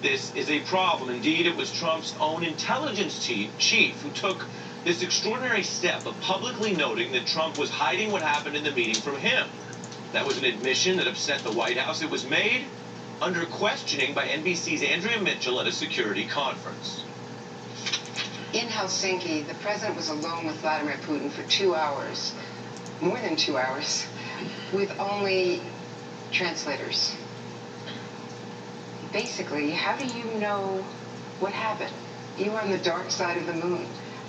This is a problem. Indeed, it was Trump's own intelligence chief who took this extraordinary step of publicly noting that Trump was hiding what happened in the meeting from him. That was an admission that upset the White House. It was made under questioning by NBC's Andrea Mitchell at a security conference. In Helsinki, the president was alone with Vladimir Putin for 2 hours, more than 2 hours, with only translators. Basically, how do you know what happened? You were on the dark side of the moon.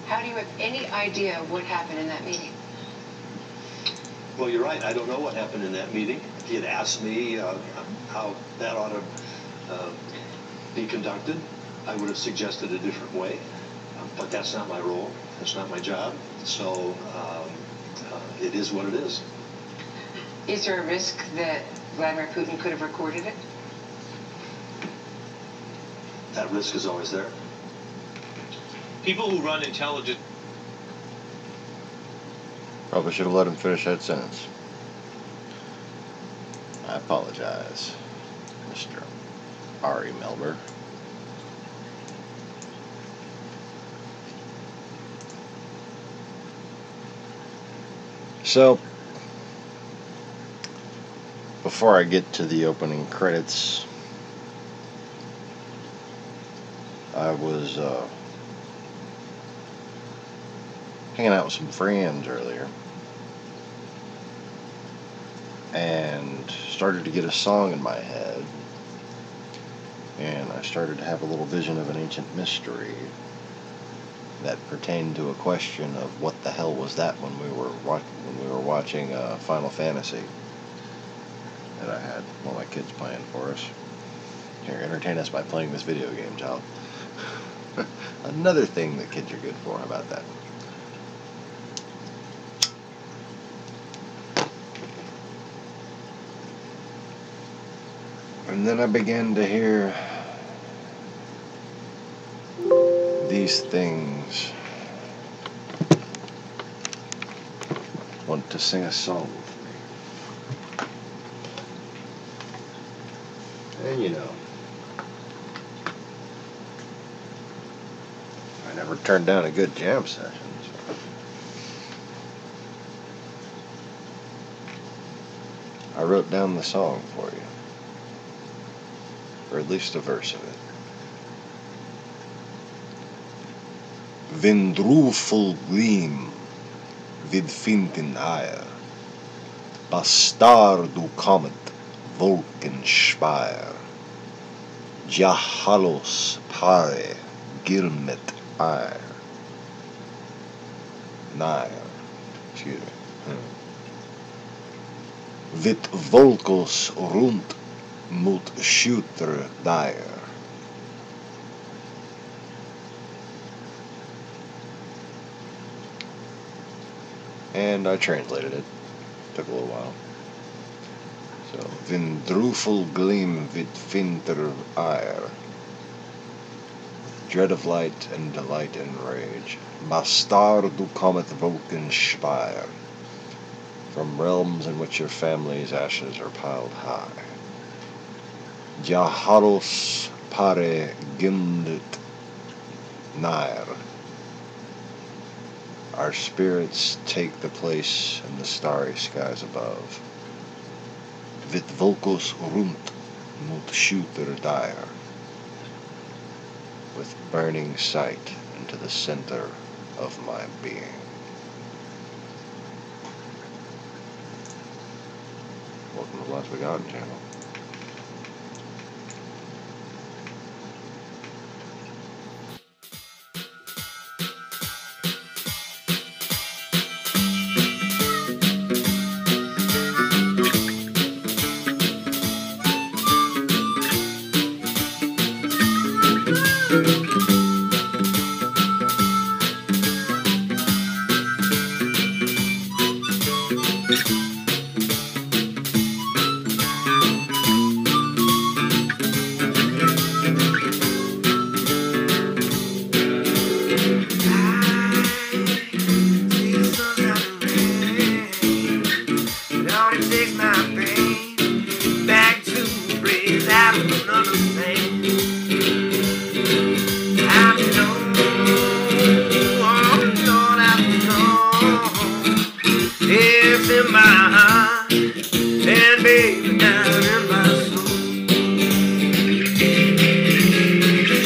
How do you have any idea what happened in that meeting? Well, you're right. I don't know what happened in that meeting. If he had asked me how that ought to be conducted, I would have suggested a different way. But that's not my role. That's not my job. So it is what it is. Is there a risk that Vladimir Putin could have recorded it? That risk is always there. People who run intelligence... Probably should have let him finish that sentence. I apologize, Mr. Ari Melber. So, before I get to the opening credits, I was hanging out with some friends earlier and started to get a song in my head, and I started to have a little vision of an ancient mystery that pertained to a question of what the hell was that when we were watching Final Fantasy that I had one of my kids playing for us. Here, entertain us by playing this video game, child. Another thing that kids are good for. How about that? And then I began to hear these things. Want to sing a song with me. And you know, I never turned down a good jam session. So I wrote down the song for you, or at least a verse of it. Vendrufel gleam vid finten eir, bastardu comet Wolkenspire, Jahalos pare gilmet eir, nair, excuse me, Vit volkos rund mot skjuter där. And I translated it. Took a little while. So, Vindrufel gleam vid finter eir, dread of light and delight and rage, Bastardu comet Wolkenspire, from realms in which your family's ashes are piled high. Jaharos pare gimdet nair, our spirits take the place in the starry skies above. Vit volkos runt mot skjuter där, with burning sight into the center of my being. Welcome to the Last Begotten channel. Back to praise, I don't understand. yes, in my heart, and baby, down in my soul.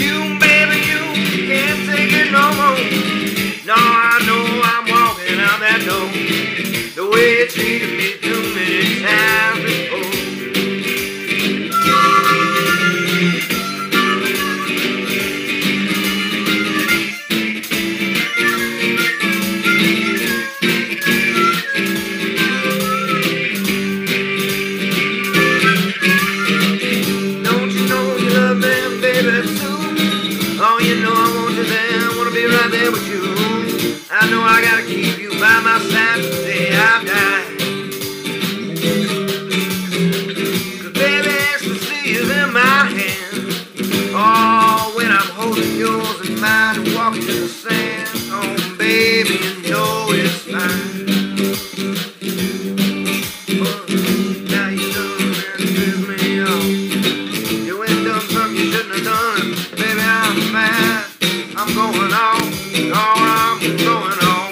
You, baby, you can't take it no more. No, I know I'm walking out that door the way you treated me too many times before. Don't you know you love them, baby, too? Oh, you know I want you there, I want to be right there with you. I know I gotta keep you by my side till the day I die. 'Cause baby, ecstasy is in my hand. Oh, when I'm holding yours in mine and walking in the sand. Oh, baby, you know it's fine. Oh, now you done and me off. You ain't done something you shouldn't have done. Baby, I'm mad. I'm going on. Oh, I'm going on.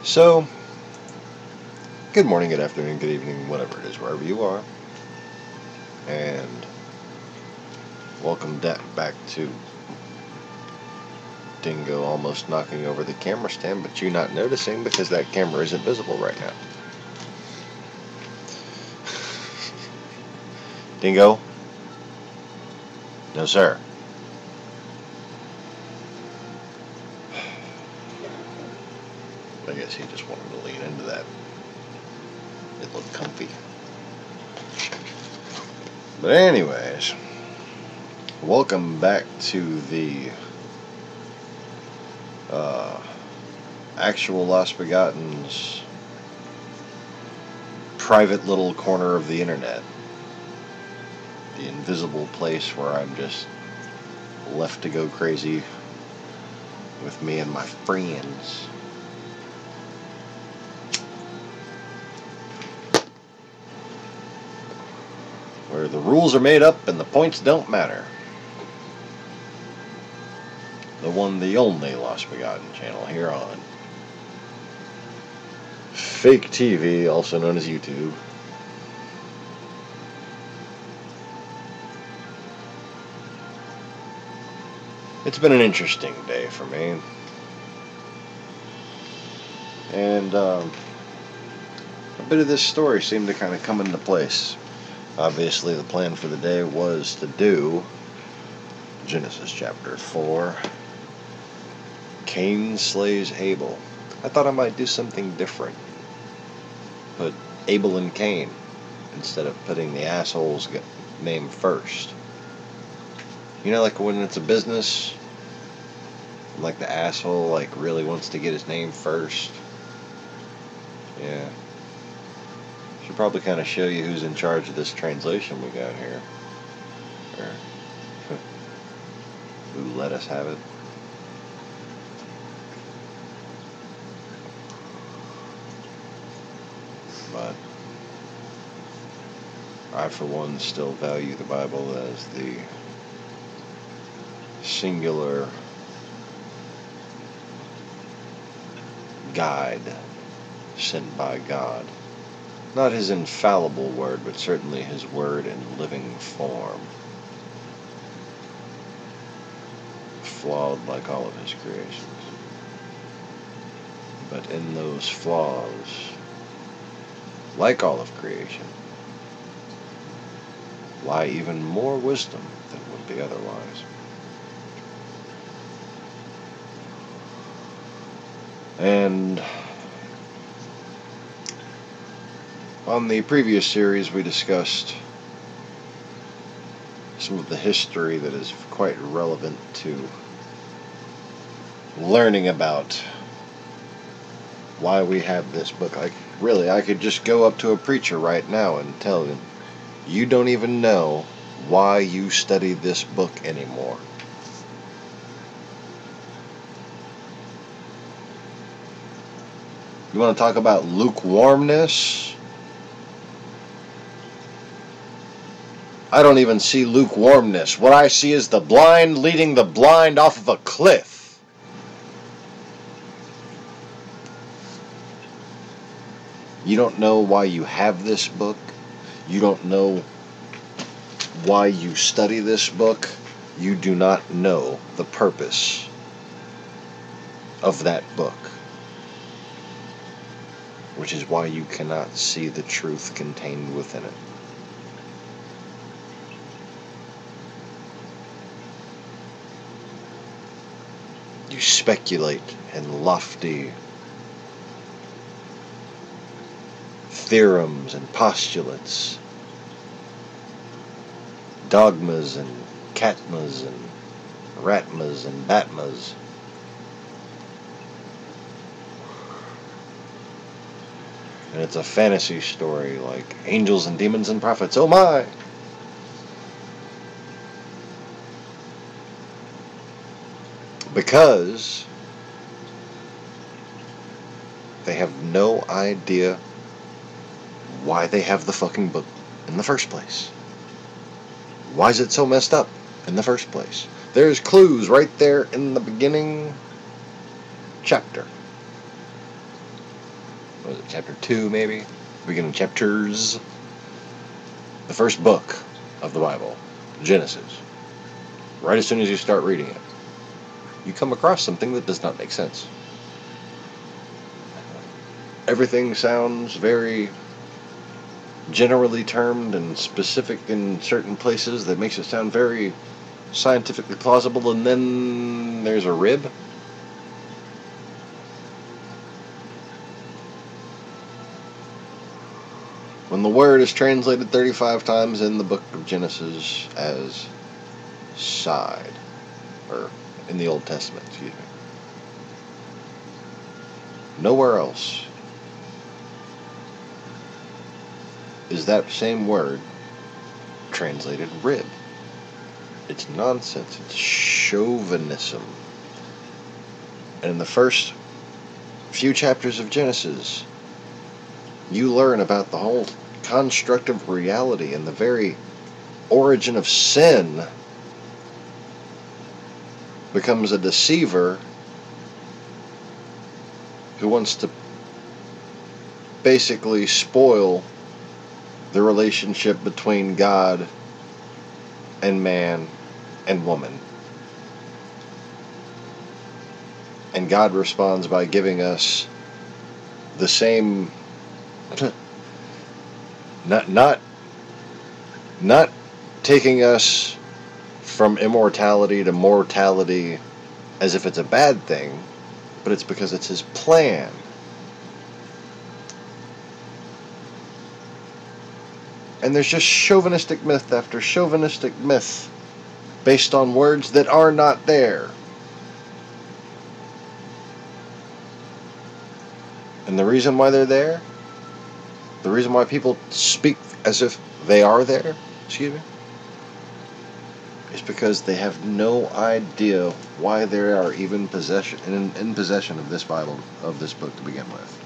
So, good morning, good afternoon, good evening, whatever it is, wherever you are. And welcome back to Dingo almost knocking over the camera stand, but you not noticing because that camera isn't visible right now. Dingo? No, sir. I guess he just wanted to lean into that. It looked comfy. But anyways, welcome back to the actual Lost Begotten's private little corner of the internet. The invisible place where I'm just left to go crazy with me and my friends. Where the rules are made up and the points don't matter. The one, the only Lost Begotten channel here on Fake TV, also known as YouTube. It's been an interesting day for me. And a bit of this story seemed to kind of come into place. Obviously, the plan for the day was to do Genesis chapter 4. Cain slays Abel. I thought I might do something different. Put Abel and Cain instead of putting the asshole's name first. You know, like when it's a business, like the asshole like really wants to get his name first. Yeah. Should probably kind of show you who's in charge of this translation we got here. Or who let us have it. But I, for one, still value the Bible as the singular guide sent by God. Not his infallible word, but certainly his word in living form. Flawed like all of his creations. But in those flaws, like all of creation, lie even more wisdom than would be otherwise. And on the previous series we discussed some of the history that is quite relevant to learning about why we have this book. I could just go up to a preacher right now and tell him, you don't even know why you study this book anymore. You want to talk about lukewarmness? I don't even see lukewarmness. What I see is the blind leading the blind off of a cliff. You don't know why you have this book. You don't know why you study this book. You do not know the purpose of that book. Which is why you cannot see the truth contained within it. You speculate in lofty theorems and postulates, dogmas and catmas and ratmas and batmas. And it's a fantasy story like angels and demons and prophets. Oh my! Because they have no idea why they have the fucking book in the first place. Why is it so messed up in the first place? There's clues right there in the beginning chapter. what was it, chapter 2 maybe? Beginning chapters. The first book of the Bible, Genesis. Right as soon as you start reading it, you come across something that does not make sense. Everything sounds very generally termed and specific in certain places that makes it sound very scientifically plausible, and then there's a rib. When the word is translated 35 times in the book of Genesis as side, or in the Old Testament, excuse me, nowhere else is that same word translated rib. It's nonsense. It's chauvinism. And in the first few chapters of Genesis, you learn about the whole construct of reality and the very origin of sin becomes a deceiver who wants to basically spoil the relationship between God and man and woman. And God responds by giving us the same not taking us from immortality to mortality as if it's a bad thing, but it's because it's his plan. And there's just chauvinistic myth after chauvinistic myth based on words that are not there. And the reason why they're there, the reason why people speak as if they are there, is because they have no idea why they are even in possession of this Bible, of this book to begin with.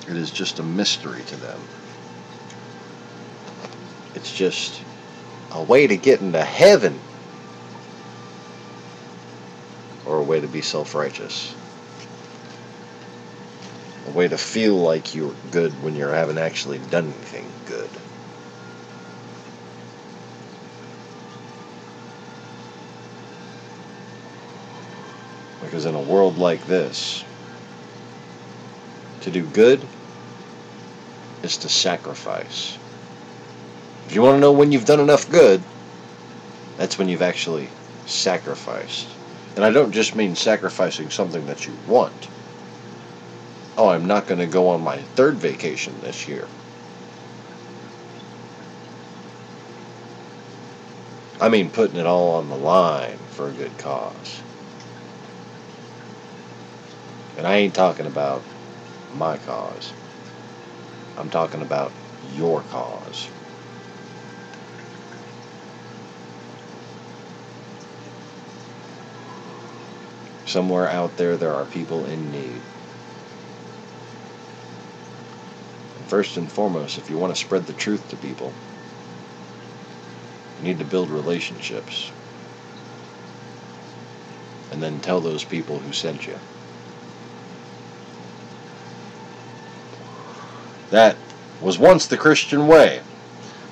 It is just a mystery to them. It's just a way to get into heaven, or a way to be self-righteous. A way to feel like you're good when you haven't actually done anything good. Because in a world like this, to do good is to sacrifice. If you want to know when you've done enough good, that's when you've actually sacrificed. And I don't just mean sacrificing something that you want. Oh, I'm not going to go on my third vacation this year. I mean putting it all on the line for a good cause. And I ain't talking about my cause. I'm talking about your cause. Somewhere out there are people in need. And first and foremost, if you want to spread the truth to people, you need to build relationships. And then tell those people who sent you. That was once the Christian way.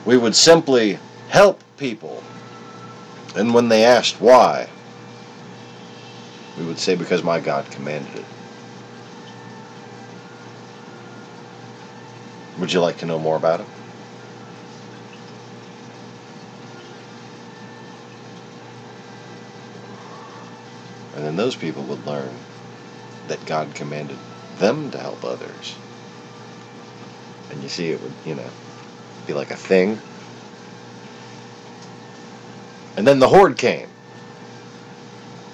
We would simply help people. And when they asked why, we would say, because my God commanded it. Would you like to know more about it? And then those people would learn that God commanded them to help others. And you see, it would, be like a thing. And then the horde came.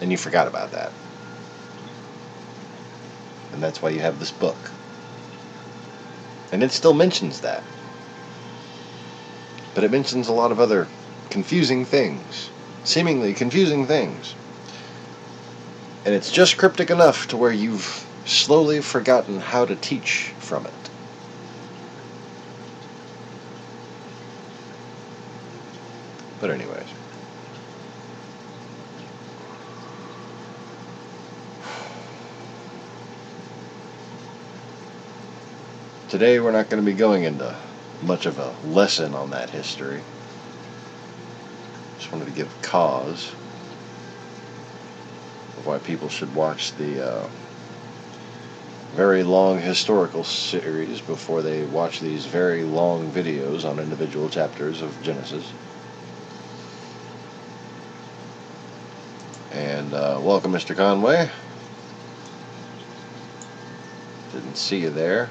And you forgot about that. And that's why you have this book. And it still mentions that. But it mentions a lot of other confusing things. Seemingly confusing things. And it's just cryptic enough to where you've slowly forgotten how to teach from it. But anyways. today we're not going to be going into much of a lesson on that history. Just wanted to give cause of why people should watch the very long historical series before they watch these very long videos on individual chapters of Genesis. And welcome, Mr. Conway. Didn't see you there.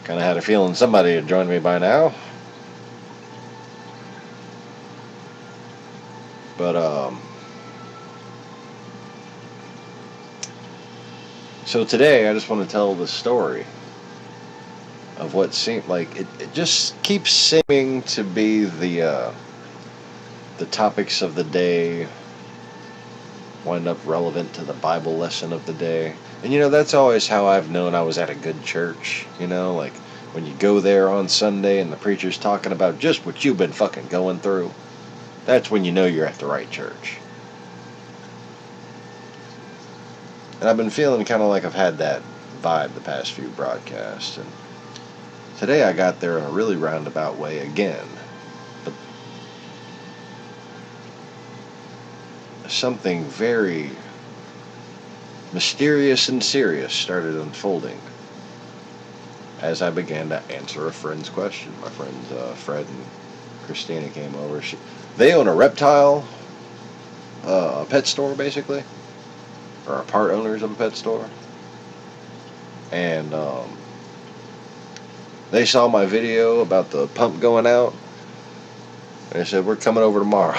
Kind of had a feeling somebody had joined me by now. But, so today I just want to tell the story of what seemed like it just keeps seeming to be the topics of the day wind up relevant to the Bible lesson of the day. And you know, that's always how I've known I was at a good church, you know, like when you go there on Sunday and the preacher's talking about just what you've been fucking going through, that's when you know you're at the right church. And I've been feeling kind of like I've had that vibe the past few broadcasts, and today I got there in a really roundabout way again. But something very mysterious and serious started unfolding as I began to answer a friend's question. My friends Fred and Christina came over. They own a reptile, a pet store basically, or are part owners of a pet store. And they saw my video about the pump going out, and they said, we're coming over tomorrow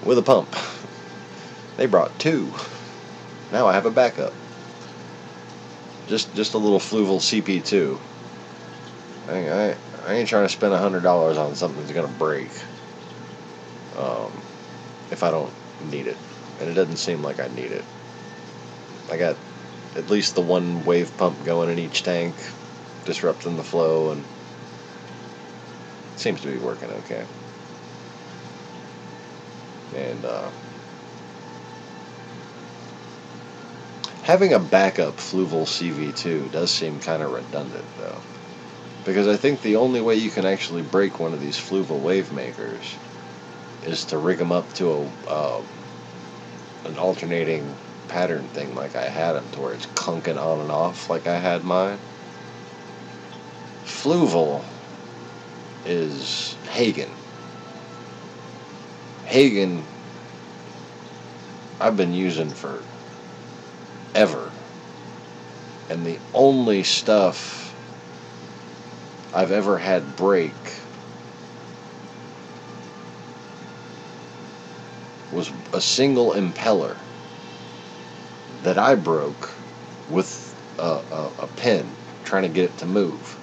with a pump. They brought 2. Now I have a backup. Just a little Fluval CP2. I ain't trying to spend $100 on something that's gonna break if I don't need it, and it doesn't seem like I need it. I got at least the one wave pump going in each tank, disrupting the flow, and it seems to be working okay. And having a backup Fluval CV2 does seem kind of redundant, though, because I think the only way you can actually break one of these Fluval wave makers is to rig them up to an alternating pattern thing like I had them, to where it's clunking on and off like I had mine. Fluval is Hagen. Hagen I've been using for ever, and the only stuff I've ever had break was a single impeller that I broke with a pin trying to get it to move.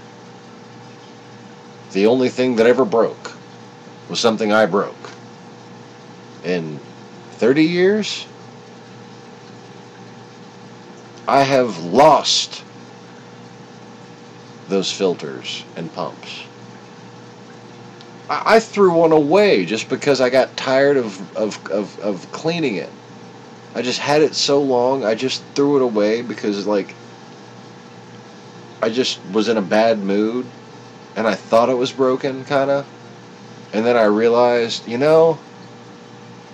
The only thing that ever broke was something I broke. In 30 years, I have lost those filters and pumps. I threw one away just because I got tired of cleaning it. I just had it so long, I just threw it away because, like, I just was in a bad mood, and I thought it was broken, kinda. And then I realized, you know,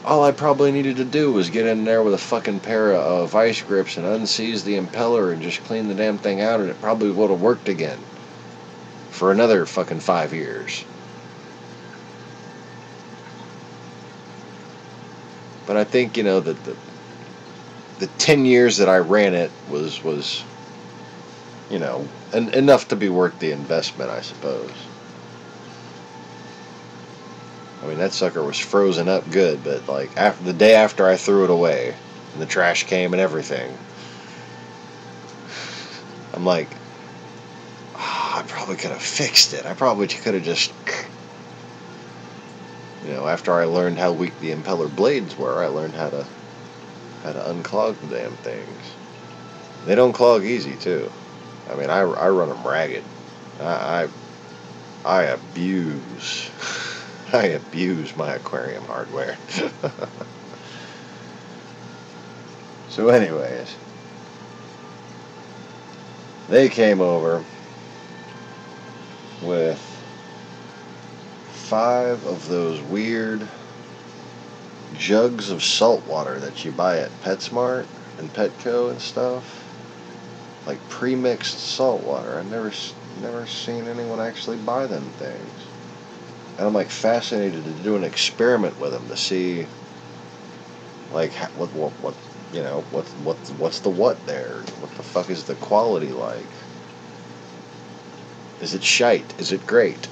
all I probably needed to do was get in there with a fucking pair of vice grips and unseize the impeller and just clean the damn thing out, and it probably would have worked again for another fucking 5 years. But I think, you know, that the 10 years that I ran it was you know, enough to be worth the investment, I suppose. I mean, that sucker was frozen up good, but like after the day after I threw it away and the trash came and everything, I'm like, oh, I probably could have fixed it. I probably could have just, you know, after I learned how weak the impeller blades were, I learned how to unclog the damn things. They don't clog easy, too. I mean, I run them ragged. I abuse. I abuse my aquarium hardware. So anyways, they came over with 5 of those weird jugs of salt water that you buy at PetSmart and Petco and stuff. Like pre-mixed salt water. I've never seen anyone actually buy them things. And I'm like fascinated to do an experiment with them to see like what you know, what's the what there? What the fuck is the quality like? Is it shite? Is it great?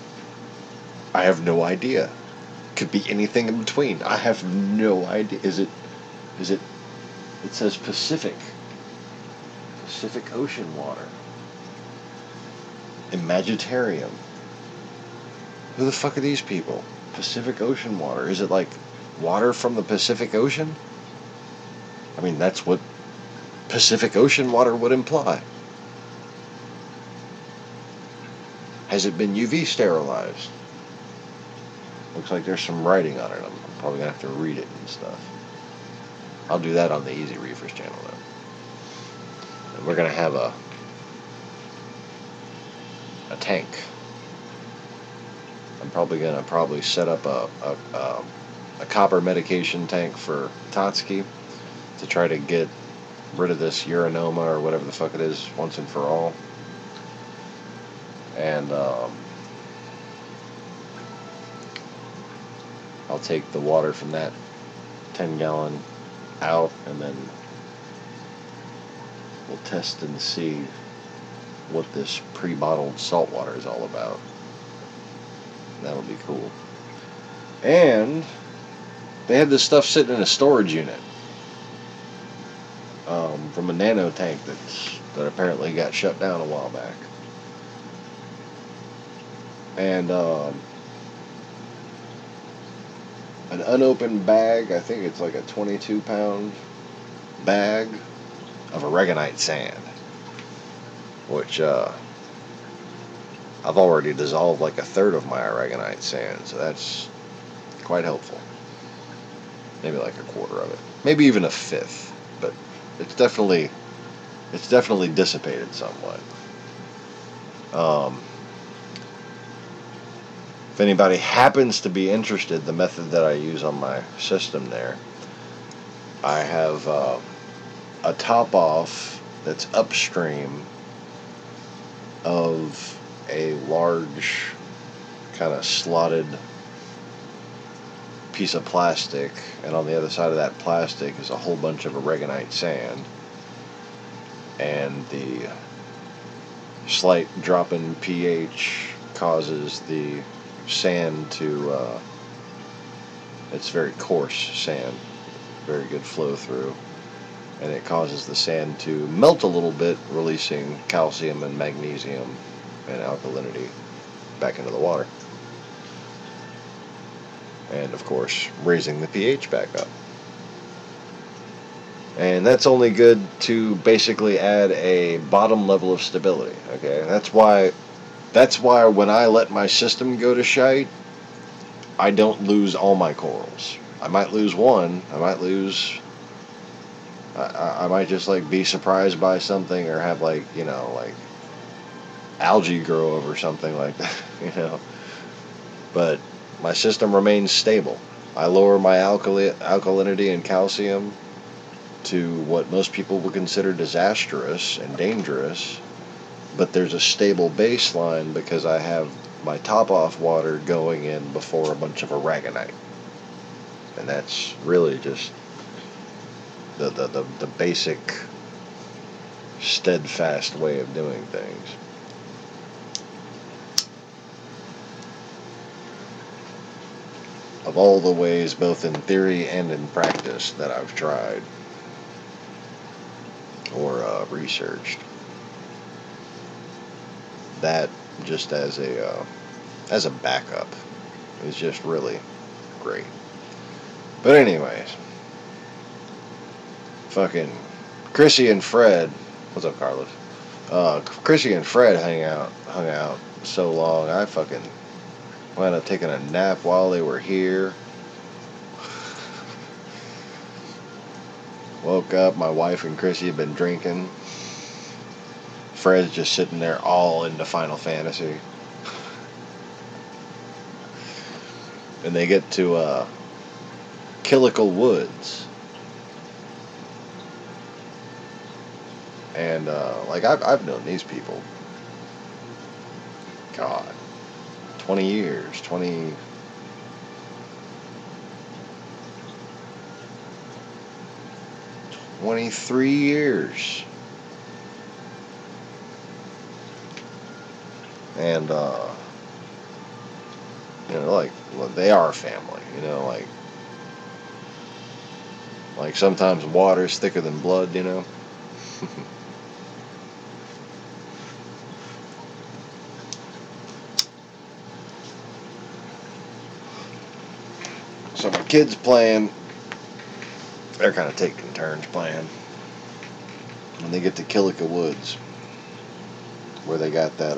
I have no idea. Could be anything in between. I have no idea. Is it it says Pacific Ocean water. Imagitarium. Who the fuck are these people? Pacific Ocean water. Is it like water from the Pacific Ocean? I mean, that's what Pacific Ocean water would imply. Has it been UV sterilized? Looks like there's some writing on it. I'm probably going to have to read it and stuff. I'll do that on the Easy Reefers channel, though. And we're going to have a tank. I'm probably going to set up a copper medication tank for Totski to try to get rid of this urinoma or whatever the fuck it is once and for all. And I'll take the water from that 10-gallon out, and then we'll test and see what this pre-bottled salt water is all about. That'll be cool. And they had this stuff sitting in a storage unit from a nano tank that apparently got shut down a while back. And an unopened bag, I think it's like a 22-pound bag of aragonite sand, which I've already dissolved like 1/3 of my aragonite sand, so that's quite helpful. Maybe like 1/4 of it, maybe even 1/5, but it's definitely dissipated somewhat. If anybody happens to be interested, the method that I use on my system there, I have a top off that's upstream of a large kind of slotted piece of plastic, and on the other side of that plastic is a whole bunch of aragonite sand, and the slight drop in pH causes the sand to it's very coarse sand, very good flow through, and it causes the sand to melt a little bit, releasing calcium and magnesium and alkalinity back into the water, and of course raising the pH back up. And that's only good to basically add a bottom level of stability. Okay, that's why when I let my system go to shite, I don't lose all my corals. I might lose one. I might lose. I might just like be surprised by something, or have like, you know, like algae grow over something like that, you know. But my system remains stable. I lower my alkalinity and calcium to what most people would consider disastrous and dangerous, but there's a stable baseline because I have my top-off water going in before a bunch of aragonite. And that's really just the basic, steadfast way of doing things. Of all the ways, both in theory and in practice, that I've tried or researched, that just as a backup is just really great. But anyways, fucking Chrissy and Fred, what's up, Carlos? Chrissy and Fred hung out so long, I fucking wound up taking a nap while they were here. Woke up, my wife and Chrissy had been drinking. Fred's just sitting there all into Final Fantasy. And they get to Killicle Woods. And like I've known these people, God, 20 years, 23 years. And you know, like, well, they are family, you know, like sometimes water's thicker than blood, you know. So my kids playing, they're kind of taking turns playing. And they get to Killica Woods, where they got that,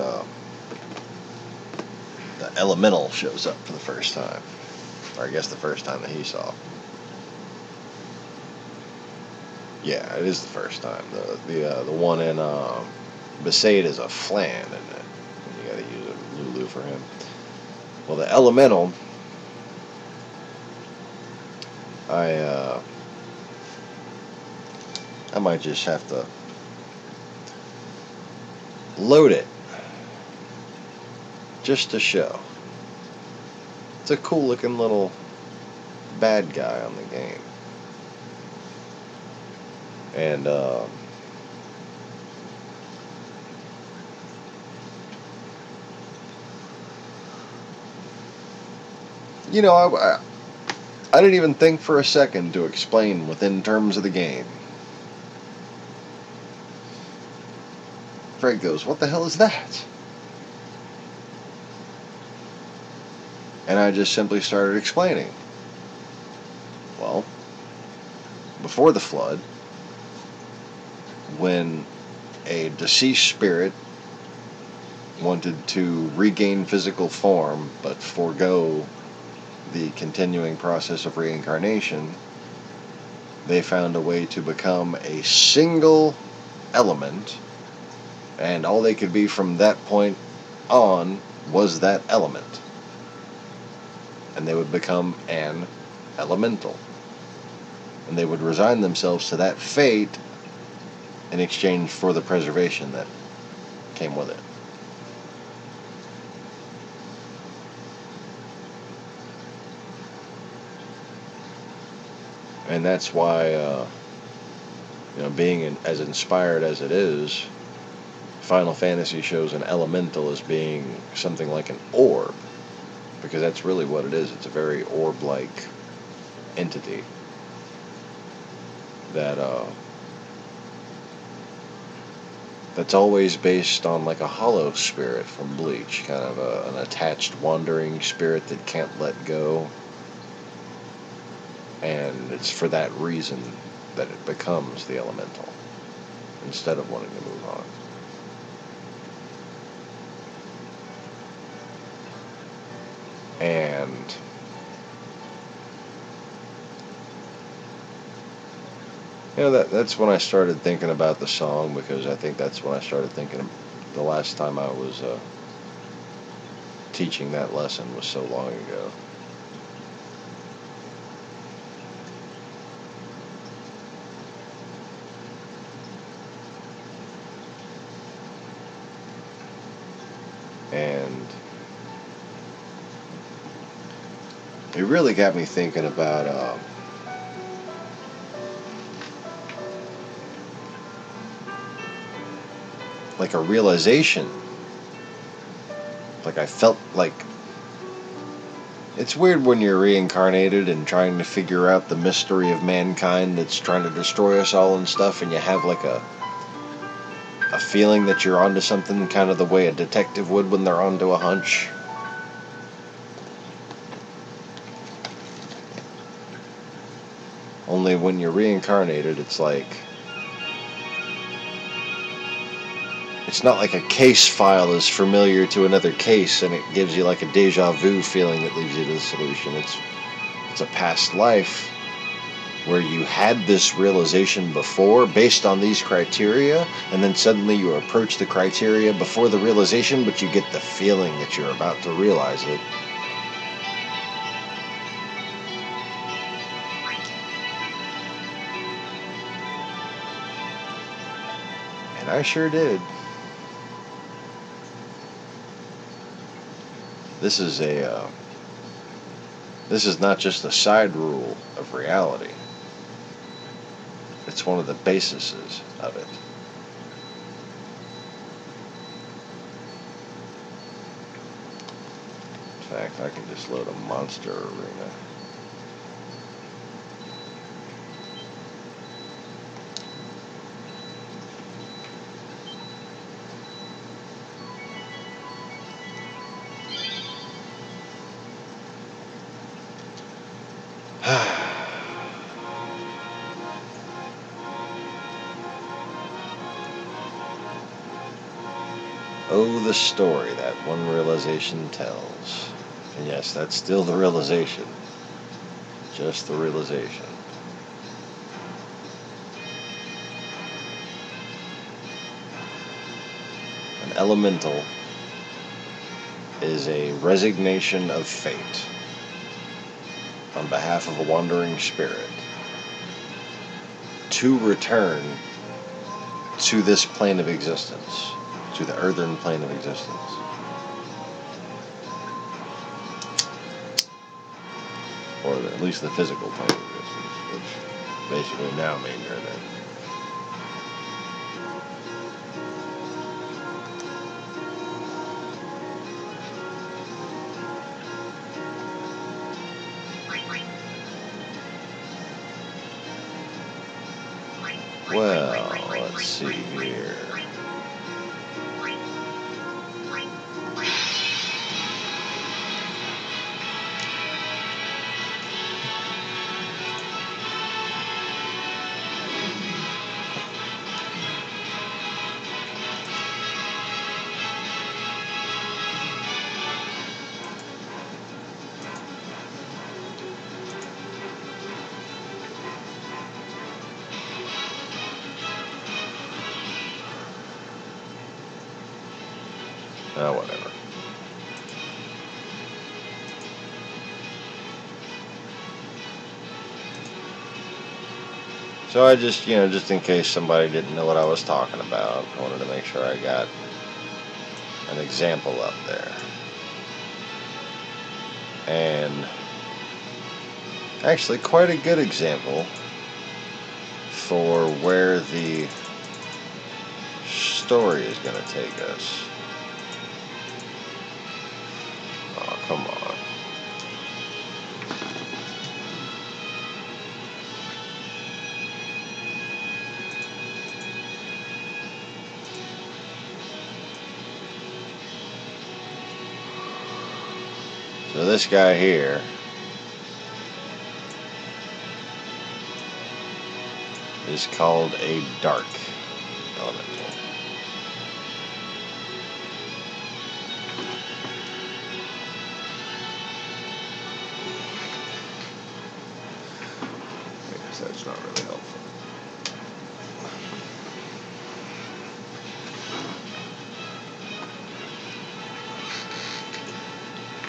the elemental shows up for the first time. Or I guess the first time that he saw. Yeah, it is the first time. The one in Besaid is a flan, isn't it? You gotta use a Lulu for him. Well, the elemental, I might just have to load it just to show. It's a cool looking little bad guy on the game. And you know, I didn't even think for a second to explain within terms of the game. Fred goes, "What the hell is that?" And I just simply started explaining. Well, before the flood, when a deceased spirit wanted to regain physical form but forego the continuing process of reincarnation, they found a way to become a single element, and all they could be from that point on was that element. And they would become an elemental. And they would resign themselves to that fate in exchange for the preservation that came with it. And that's why, you know, being as inspired as it is, Final Fantasy shows an elemental as being something like an orb, because that's really what it is. It's a very orb-like entity that that's always based on like a hollow spirit from Bleach, kind of an attached wandering spirit that can't let go. And it's for that reason that it becomes the elemental, instead of wanting to move on. And you know, that's when I started thinking about the song, because I think that's when I started thinking the last time I was teaching that lesson was so long ago. And it really got me thinking about like a realization. Like I felt like it's weird when you're reincarnated and trying to figure out the mystery of mankind that's trying to destroy us all and stuff, and you have like a feeling that you're onto something, kind of the way a detective would when they're onto a hunch. Only when you're reincarnated, it's like, it's not like a case file is familiar to another case and it gives you like a deja vu feeling that leads you to the solution. It's a past life where you had this realization before based on these criteria, and then suddenly you approach the criteria before the realization, but you get the feeling that you're about to realize it. And I sure did. This is not just a side rule of reality. It's one of the bases of it. In fact, I can just load a monster arena. Oh, the story that one realization tells. And yes, that's still the realization. Just the realization. An elemental is a resignation of fate on behalf of a wandering spirit to return to this plane of existence, to the earthen plane of existence. Or at least the physical plane of existence, which basically now means earthen. Well, let's see here. Oh, whatever. So I just, just in case somebody didn't know what I was talking about, I wanted to make sure I got an example up there. And actually quite a good example for where the story is going to take us. Oh, come on. So this guy here is called a dark elemental. I guess that's not really helpful.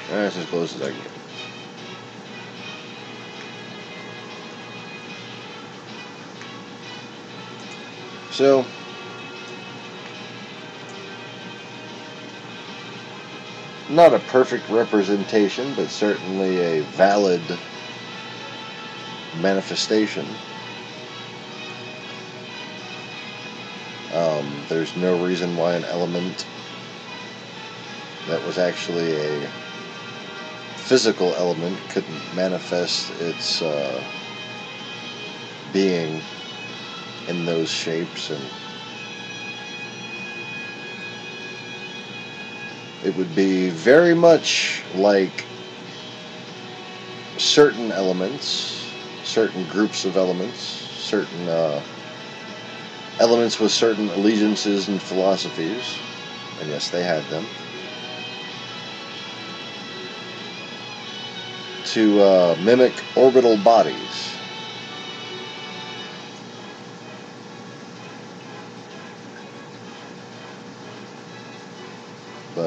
That's as close as I can get. So, not a perfect representation, but certainly a valid manifestation. There's no reason why an element that was actually a physical element couldn't manifest its being in those shapes, and it would be very much like certain elements, certain groups of elements, certain elements with certain allegiances and philosophies, and yes, they had them, to mimic orbital bodies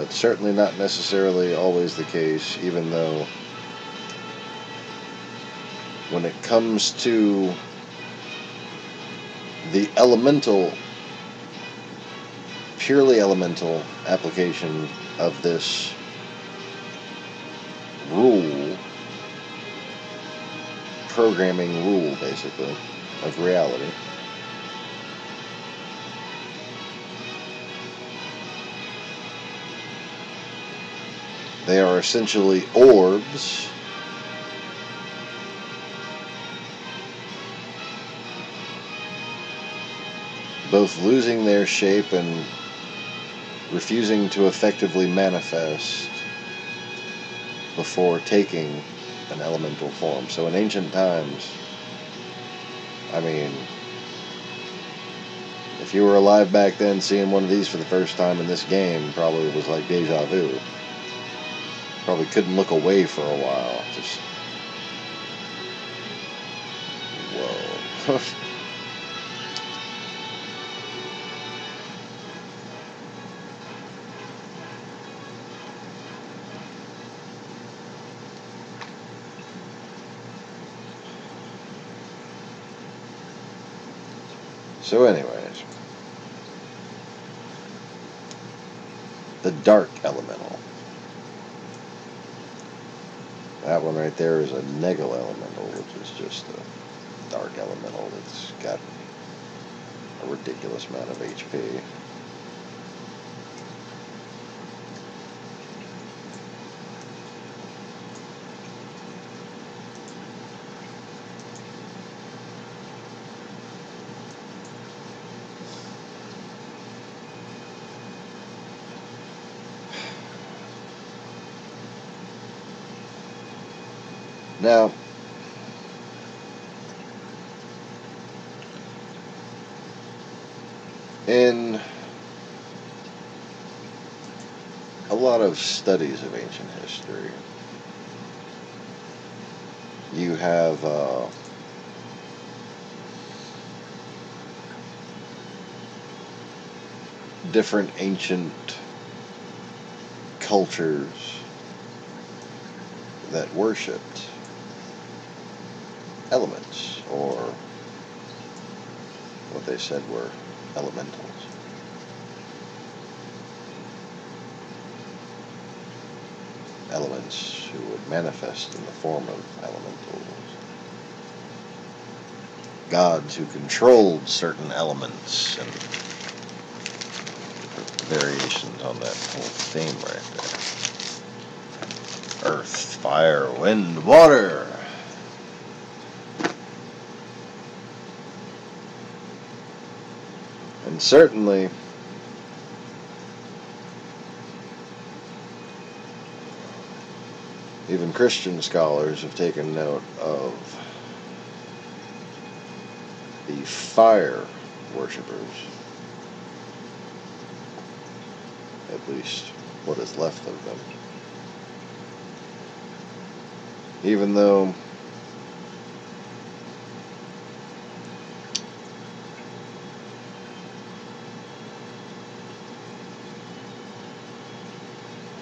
That's certainly not necessarily always the case, even though when it comes to the purely elemental application of this programming rule, basically, of reality, they are essentially orbs both losing their shape and refusing to effectively manifest before taking an elemental form. So in ancient times, I mean, if you were alive back then, seeing one of these for the first time in this game probably was like deja vu. Probably couldn't look away for a while. Just, whoa. So anyways, the dark elemental. That one right there is a Negel elemental, which is just a dark elemental that's got a ridiculous amount of HP. Now, in a lot of studies of ancient history, you have different ancient cultures that worshipped elements, or what they said were elementals. Elements who would manifest in the form of elementals. Gods who controlled certain elements, and variations on that whole theme right there. Earth, fire, wind, water. And certainly, even Christian scholars have taken note of the fire worshippers, at least what is left of them. Even though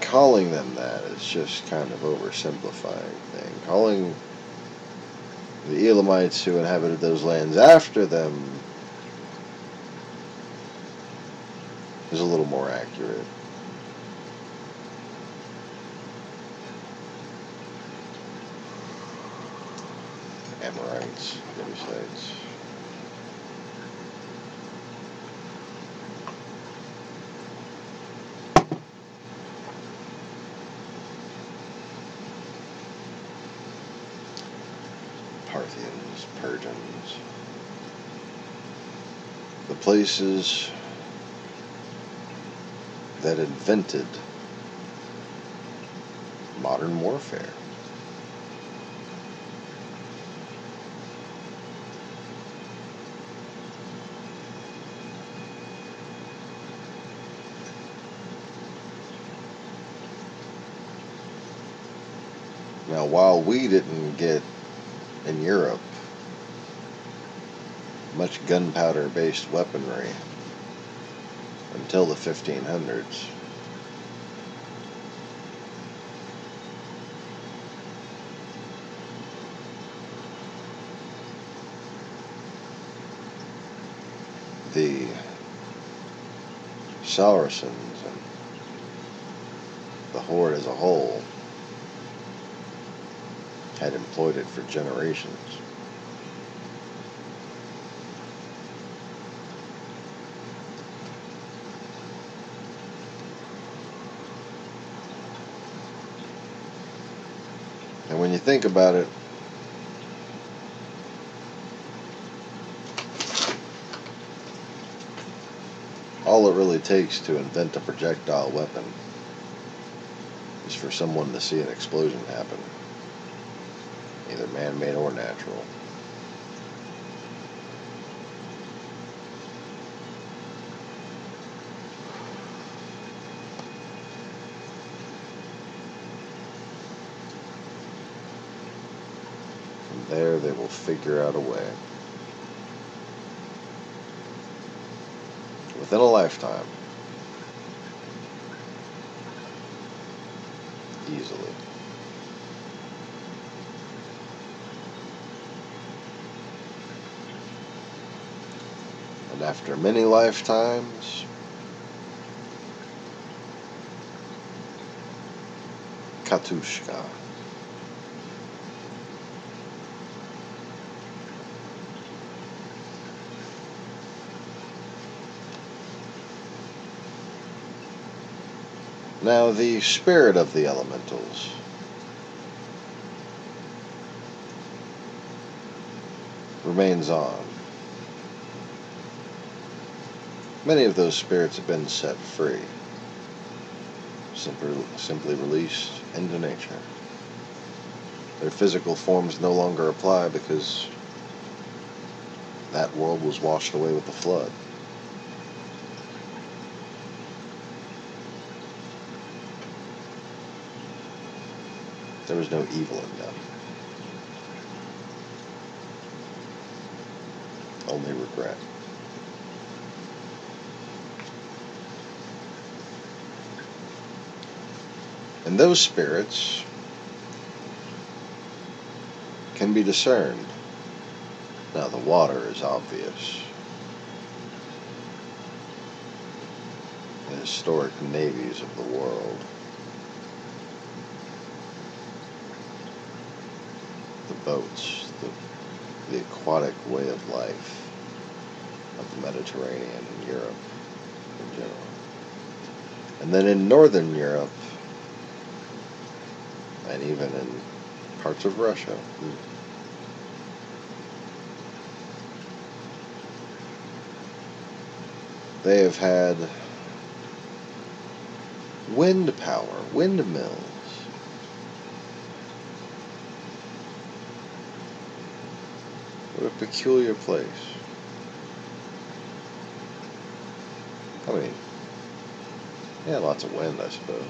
calling them that is just kind of oversimplifying thing. Calling the Elamites who inhabited those lands after them is a little more accurate. Amorites, Jebusites. Parthians, Persians. The places that invented modern warfare. Now, while we didn't get, in Europe, much gunpowder-based weaponry until the 1500s, the Saracens and the horde as a whole had employed it for generations. And when you think about it, all it really takes to invent a projectile weapon is for someone to see an explosion happen, either man-made or natural. From there, they will figure out a way. Within a lifetime. Easily. And after many lifetimes, Katushka. Now, the spirit of the elementals remains on. Many of those spirits have been set free, simply released into nature. Their physical forms no longer apply because that world was washed away with the flood. There was no evil in them. Only regret. And those spirits can be discerned. Now, the water is obvious. The historic navies of the world. The boats, the aquatic way of life of the Mediterranean and Europe in general. And then in Northern Europe, and even in parts of Russia, they have had wind power, windmills. What a peculiar place. I mean, yeah, lots of wind, I suppose.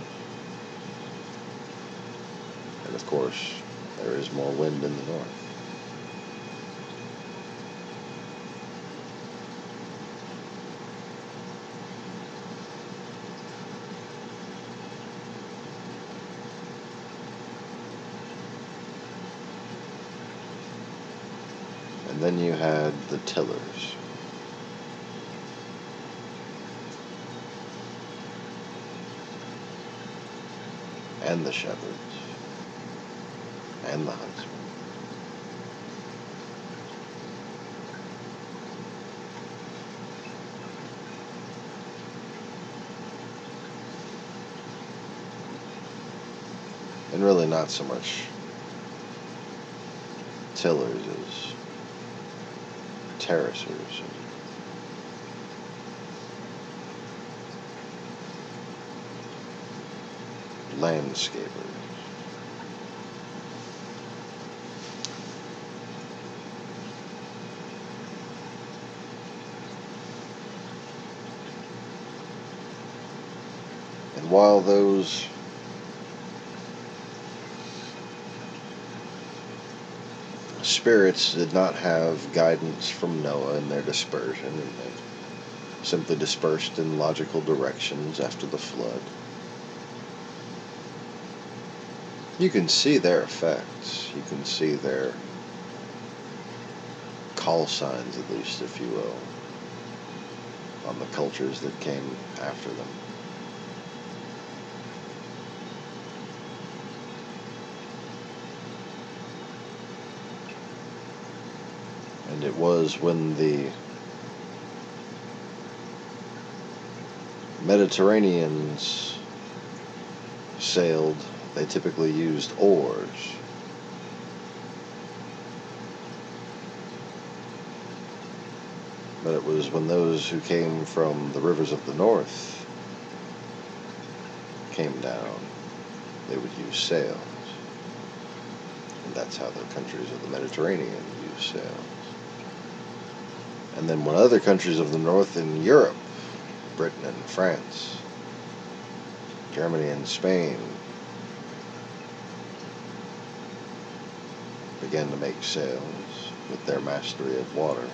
And of course, there is more wind in the north. And then you had the tillers. And the shepherds. And the huntsmen. And really not so much tillers as terracers and landscapers. And while those spirits did not have guidance from Noah in their dispersion, and they simply dispersed in logical directions after the flood, you can see their effects. You can see their call signs, at least, if you will. on the cultures that came after them. And it was when the Mediterraneans sailed, they typically used oars. But it was when those who came from the rivers of the north came down, they would use sails. And that's how the countries of the Mediterranean use sails. And then when other countries of the north in Europe, Britain and France, Germany and Spain, began to make sails with their mastery of water,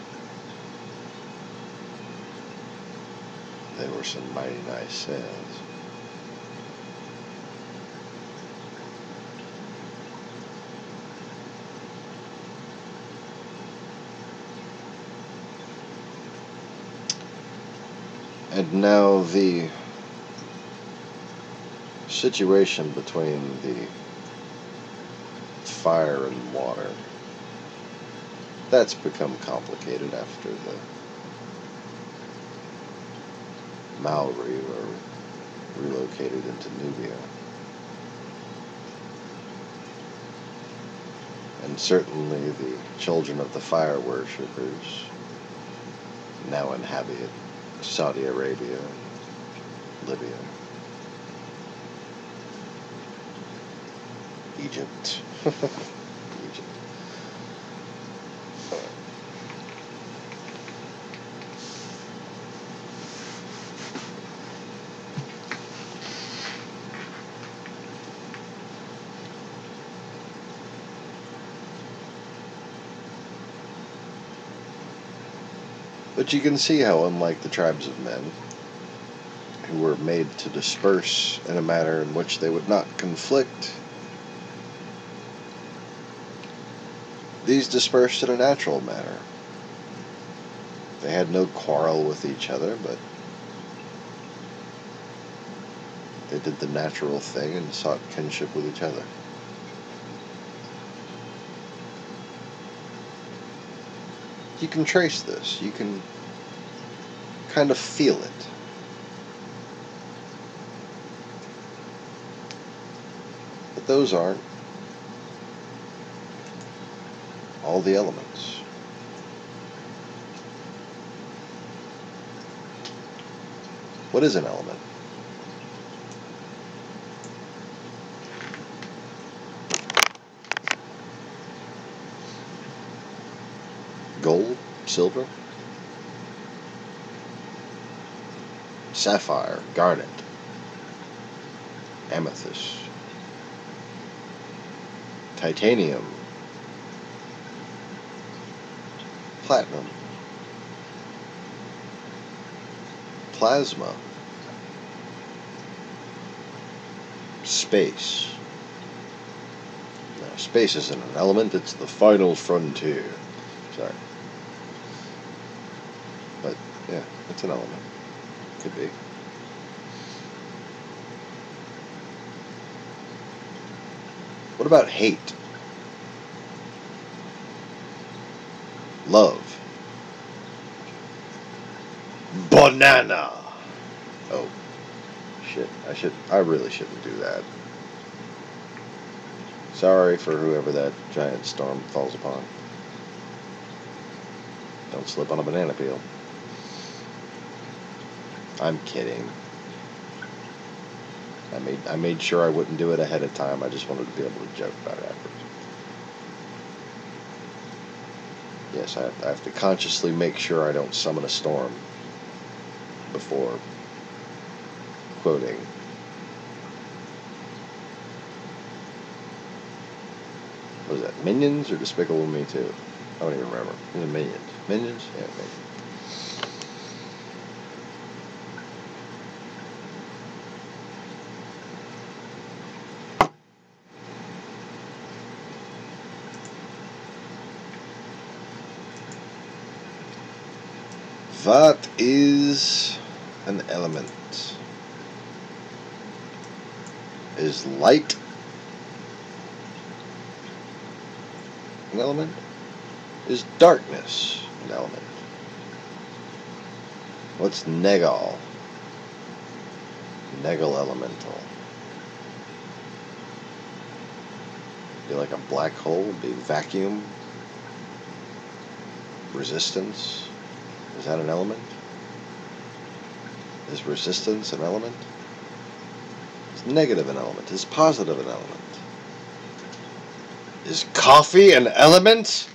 they were some mighty nice sails. And now the situation between the fire and water, that's become complicated after the Maori were relocated into Nubia. And certainly the children of the fire worshippers now inhabit Saudi Arabia and Libya, Egypt. Egypt. But you can see how, unlike the tribes of men, who were made to disperse in a manner in which they would not conflict, these dispersed in a natural manner. They had no quarrel with each other, but they did the natural thing and sought kinship with each other. You can trace this. You can kind of feel it. But those aren't all the elements. What is an element? Gold, silver, sapphire, garnet, amethyst, titanium, platinum, plasma, space. Now, space isn't an element, it's the final frontier. Sorry. But, yeah, it's an element. Could be. What about hate? Love. Banana! Oh, shit. I really shouldn't do that. Sorry for whoever that giant storm falls upon. Don't slip on a banana peel. I'm kidding. I made sure I wouldn't do it ahead of time. I just wanted to be able to joke about it afterwards. Yes, I have to consciously make sure I don't summon a storm before quoting. What was that? Minions or Despicable Me 2? I don't even remember. Was it Minions? Minions? Yeah, maybe. What is an element? Is light an element? Is darkness an element? What's negal? Negal elemental. Be like a black hole? Be vacuum? Resistance? Is that an element? Is resistance an element? Is negative an element? Is positive an element? Is coffee an element?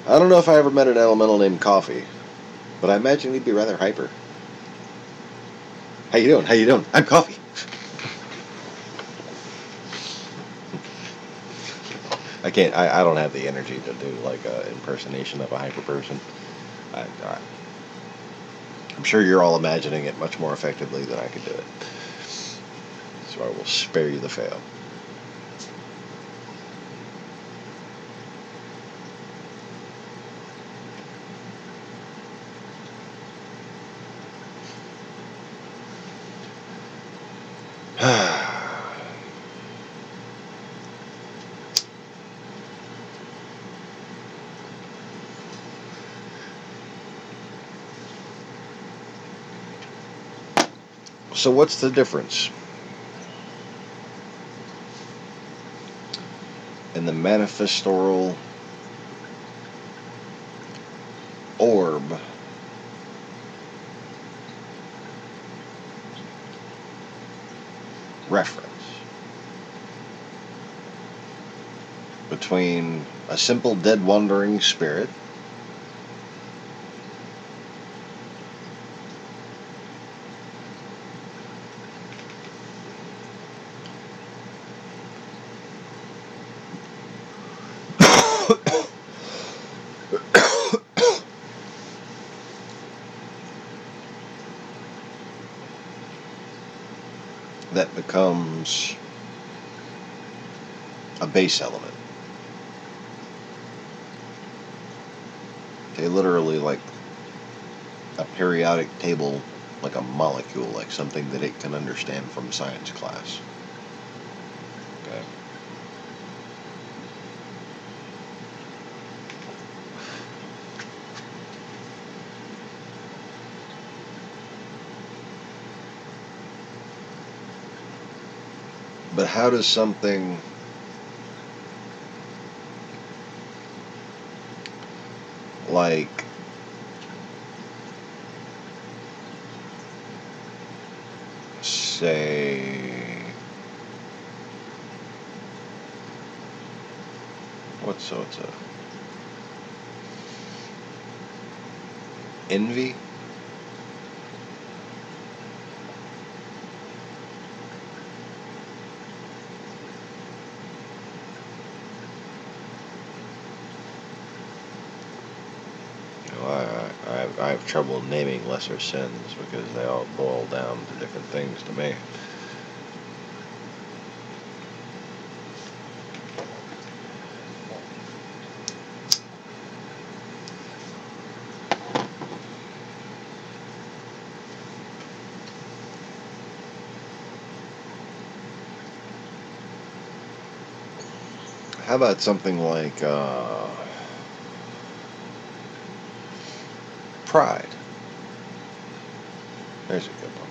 I don't know if I ever met an elemental named Coffee, but I imagine he'd be rather hyper. How you doing? How you doing? I'm Coffee. I don't have the energy to do like an impersonation of a hyper person. I'm sure you're all imagining it much more effectively than I could do it. So I will spare you the fail. So what's the difference in the manifestorial orb reference between a simple dead wandering spirit that becomes a base element? Okay, literally like a periodic table, like a molecule, like something that it can understand from science class. Okay. But how does something like say what's a envy? I have trouble naming lesser sins because they all boil down to different things to me. How about something like pride? There's a good one.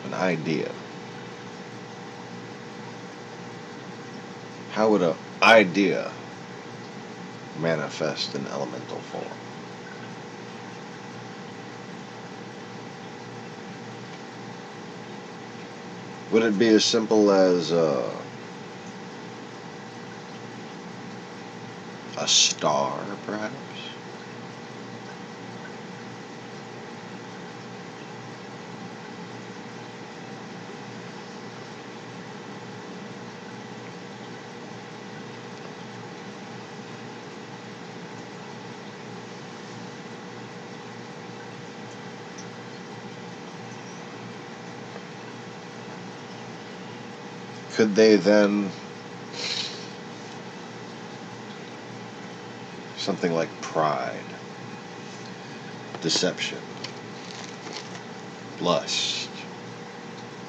An idea. How would an idea manifest in elemental form? Would it be as simple as a star, perhaps? could they then, something like pride, deception, lust,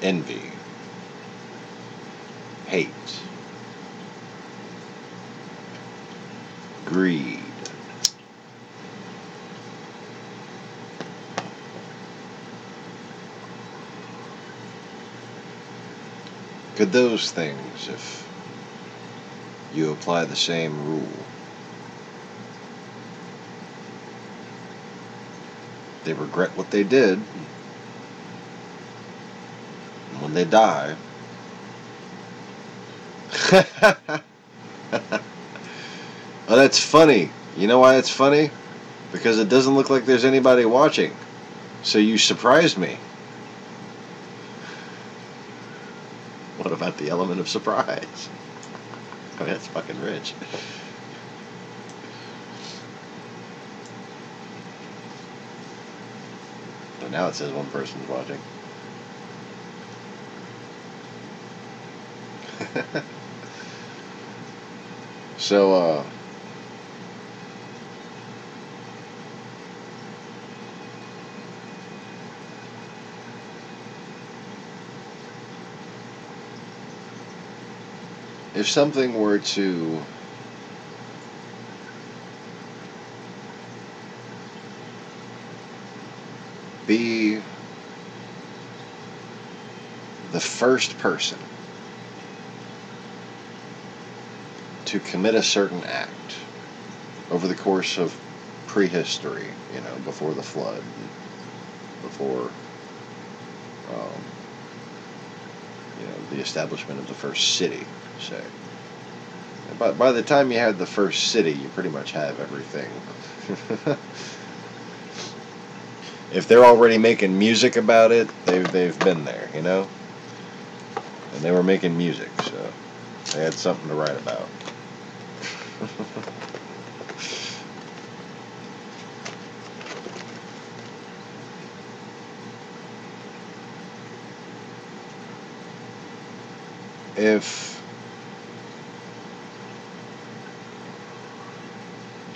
envy, hate, greed, could those things, if you apply the same rule, they regret what they did, and when they die, oh, that's funny. You know why it's funny? Because it doesn't look like there's anybody watching. So you surprised me. What about the element of surprise? I mean, that's fucking rich. But now it says one person's watching. So, if something were to be the first person to commit a certain act over the course of prehistory, you know, before the flood, before, you know, the establishment of the first city, say. But by the time you had the first city, you pretty much have everything. If they're already making music about it, they've been there, you know? And they were making music, so they had something to write about. If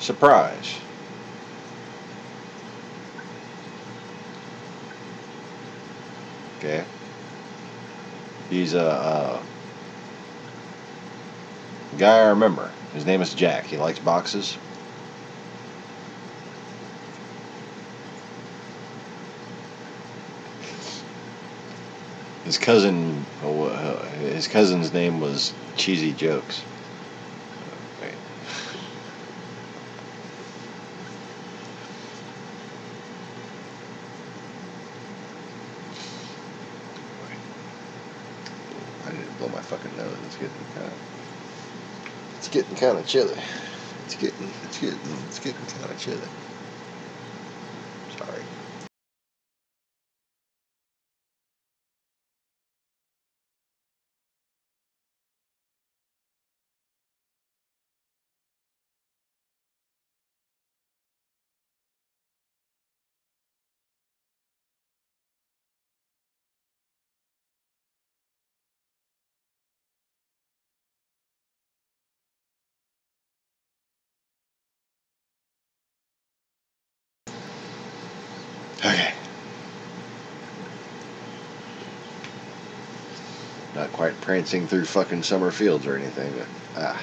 surprise, okay, he's a guy I remember. His name is Jack. He likes boxes. His cousin's name was Cheesy Jokes. Wait. I didn't blow my fucking nose. It's getting kind of chilly. It's getting kind of chilly. Sorry. Okay. Not quite prancing through fucking summer fields or anything, but a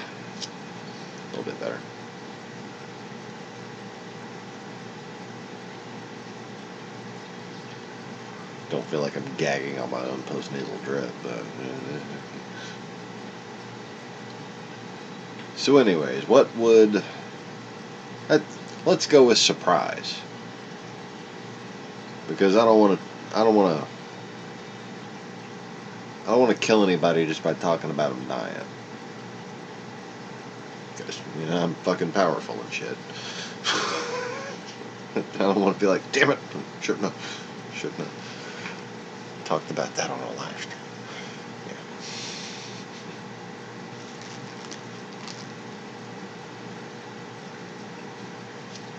little bit better. Don't feel like I'm gagging on my own postnasal drip, but so anyways, what would let's go with surprise, because I don't want to kill anybody just by talking about them dying. Because, you know, I'm fucking powerful and shit. I don't want to be like, damn it, shouldn't have talked about that on a live stream. Yeah.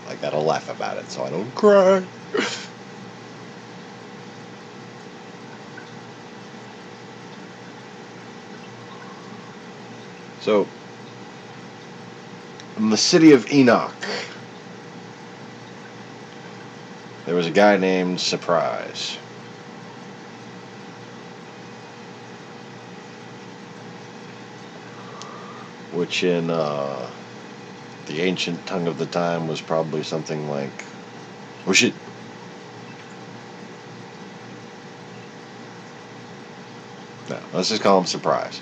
I gotta laugh about it so I don't cry. So, in the city of Enoch, there was a guy named Surprise. Which in the ancient tongue of the time was probably something like, oh shit. No, let's just call him Surprise.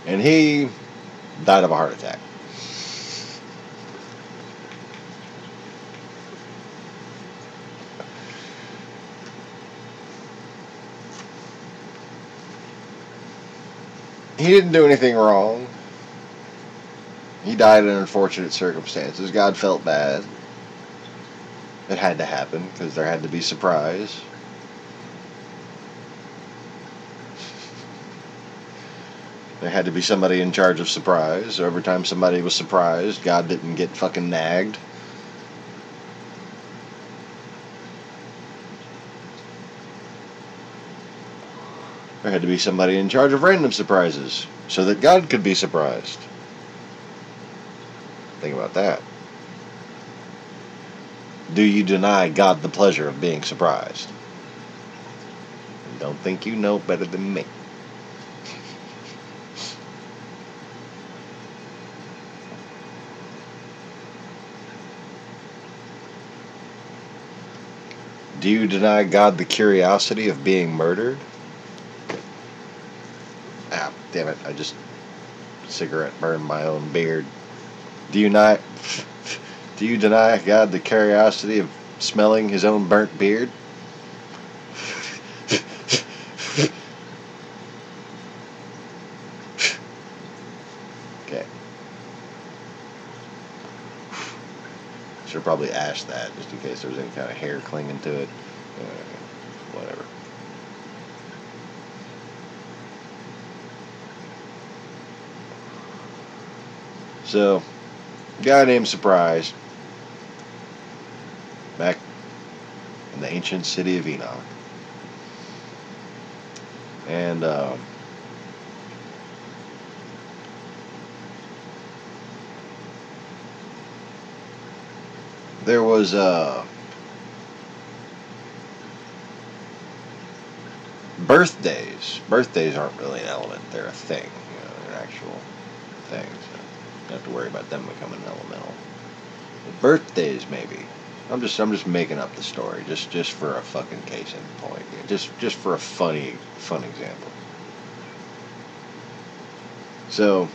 And he died of a heart attack. He didn't do anything wrong. He died in unfortunate circumstances. God felt bad. It had to happen because there had to be surprise. There had to be somebody in charge of surprise. So every time somebody was surprised, God didn't get fucking nagged. There had to be somebody in charge of random surprises so that God could be surprised. Think about that. Do you deny God the pleasure of being surprised? Don't think you know better than me. Do you deny God the curiosity of being murdered? Ah, damn it, I just cigarette burned my own beard. Do you deny God the curiosity of smelling his own burnt beard? Okay. Should probably ash that just in case there was any kind of hair clinging to it. Whatever. So, a guy named Surprise, back in the ancient city of Enoch. And, there was, birthdays. Birthdays aren't really an element. They're a thing. You know, they're actual things. So you don't have to worry about them becoming elemental. But birthdays, maybe. I'm just making up the story, just for a fucking case in point. Just for a fun example. So,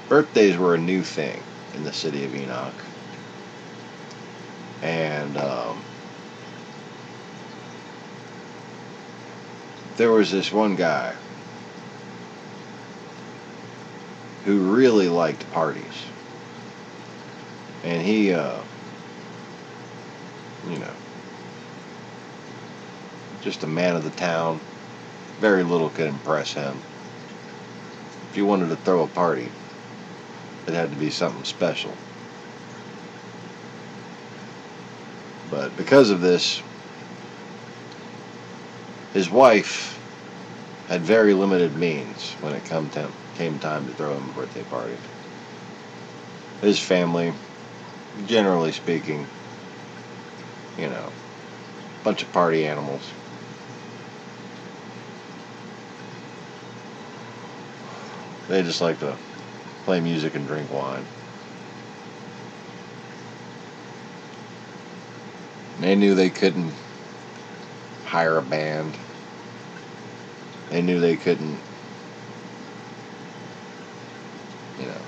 birthdays were a new thing in the city of Enoch. And there was this one guy who really liked parties. And he, you know, just a man of the town. Very little could impress him. If you wanted to throw a party, it had to be something special. But because of this, his wife had very limited means when it came time to throw him a birthday party. His family, generally speaking, you know, bunch of party animals. They just like to play music and drink wine. They knew they couldn't hire a band. They knew they couldn't, you know,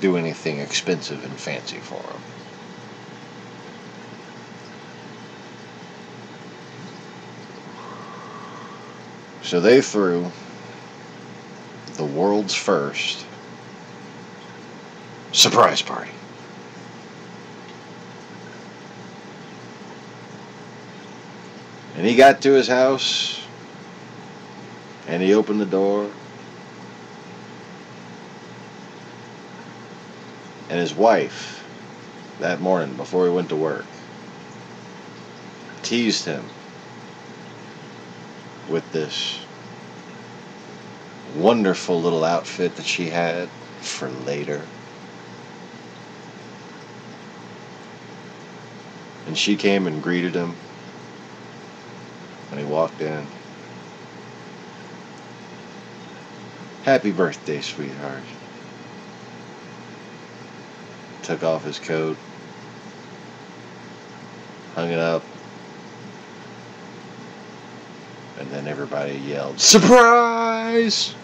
do anything expensive and fancy for them. So they threw the world's first surprise party. And he got to his house, and he opened the door, And his wife, that morning before he went to work, teased him with this wonderful little outfit that she had for later. And she came and greeted him when he walked in. Happy birthday, sweetheart. Took off his coat, hung it up, and then everybody yelled, "Surprise!"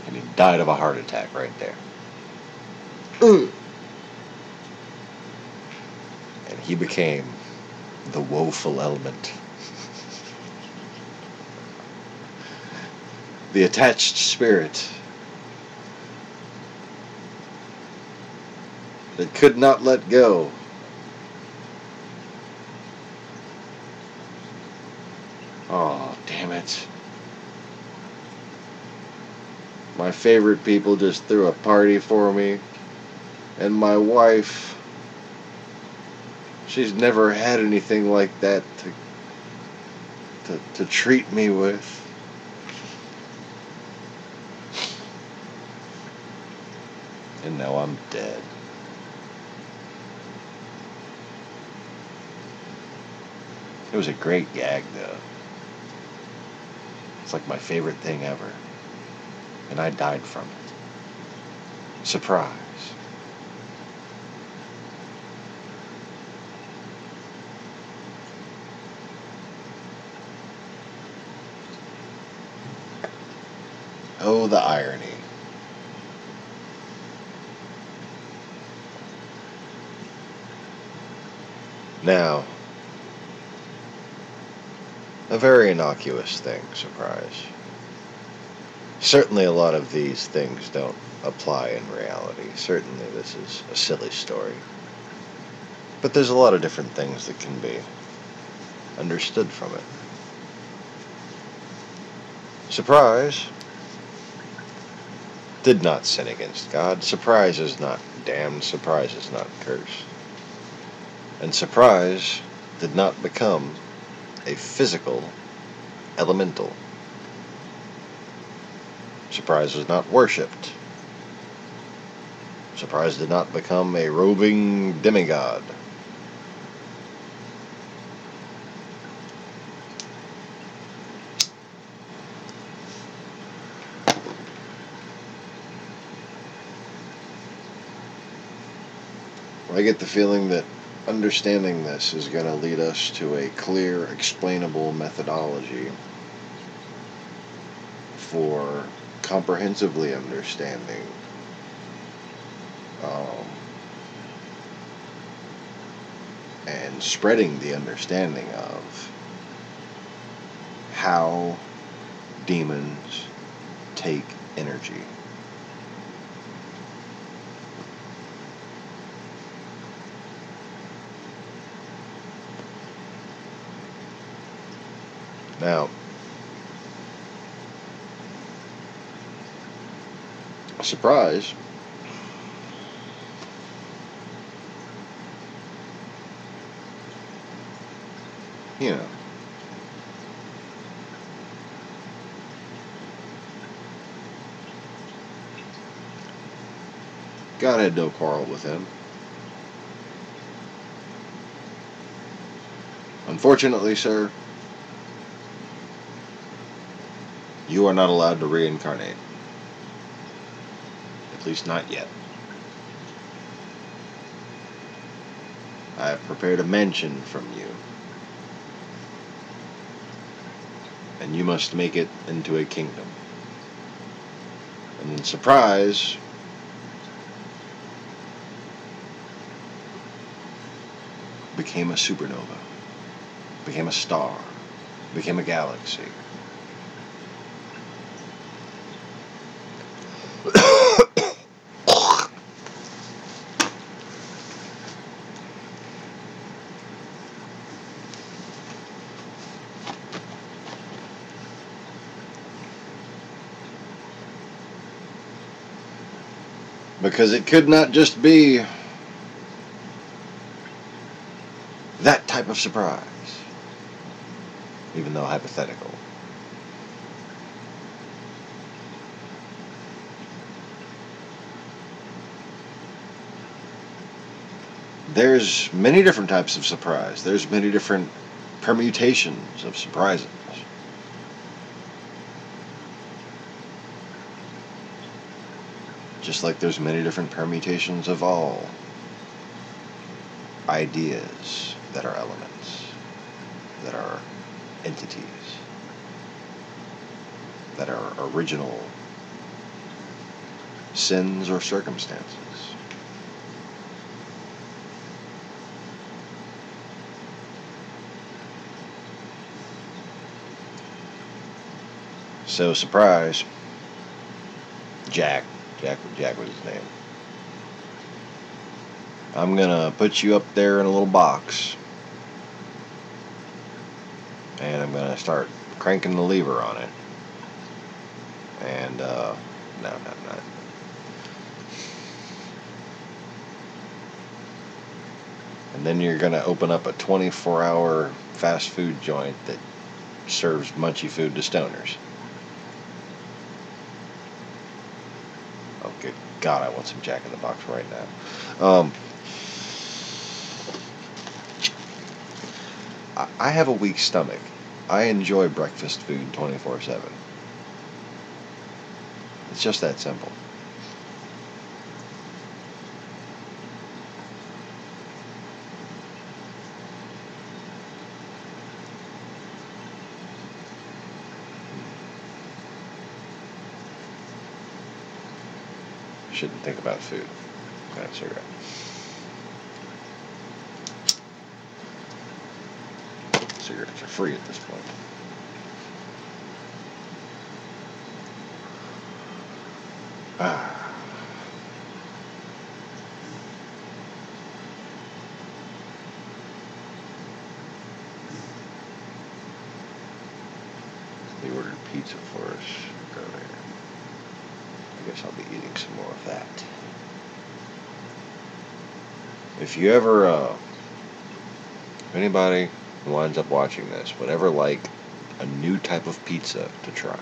And he died of a heart attack right there. And he became the woeful element. The attached spirit that could not let go. Oh, damn it. My favorite people just threw a party for me. And my wife, she's never had anything like that to treat me with. And now I'm dead. It was a great gag, though. It's like my favorite thing ever. And I died from it. Surprise. Oh, the irony. Now, a very innocuous thing, surprise. Certainly a lot of these things don't apply in reality. Certainly this is a silly story. But there's a lot of different things that can be understood from it. Surprise did not sin against God. Surprise is not damned. Surprise is not cursed. And surprise did not become a physical elemental. Surprise was not worshipped. Surprise did not become a roving demigod. I get the feeling that understanding this is going to lead us to a clear, explainable methodology for comprehensively understanding and spreading the understanding of how demons take energy. Now, surprise, you know, God had no quarrel with him. Unfortunately, sir, you are not allowed to reincarnate. At least not yet. I have prepared a mansion from you. And you must make it into a kingdom. And then, surprise, became a supernova, became a star, became a galaxy. Because it could not just be that type of surprise, even though hypothetical. There's many different types of surprise. There's many different permutations of surprises. Just like there's many different permutations of all ideas that are elements, that are entities, that are original sins or circumstances. So, surprise, Jack was his name. I'm gonna put you up there in a little box, and I'm gonna start cranking the lever on it. And no. And then you're gonna open up a 24-hour fast food joint that serves munchy food to stoners. Oh, good God, I want some Jack in the Box right now. I have a weak stomach. I enjoy breakfast food 24/7. It's just that simple. Shouldn't think about food. Got a cigarette. Cigarettes are free at this point. They ordered pizza for us earlier. I guess I'll be eating some more of that. If you ever, if anybody who winds up watching this would ever like a new type of pizza to try,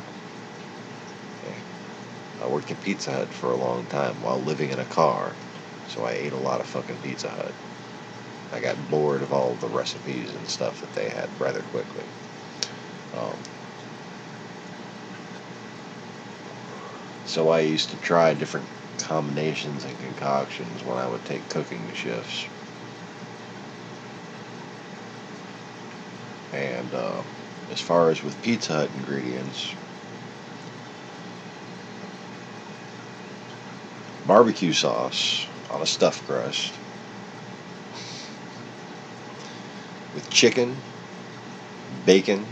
I worked at Pizza Hut for a long time while living in a car, so I ate a lot of fucking Pizza Hut. I got bored of all the recipes and stuff that they had rather quickly. So I used to try different combinations and concoctions when I would take cooking shifts. And as far as with Pizza Hut ingredients, barbecue sauce on a stuffed crust with chicken, bacon,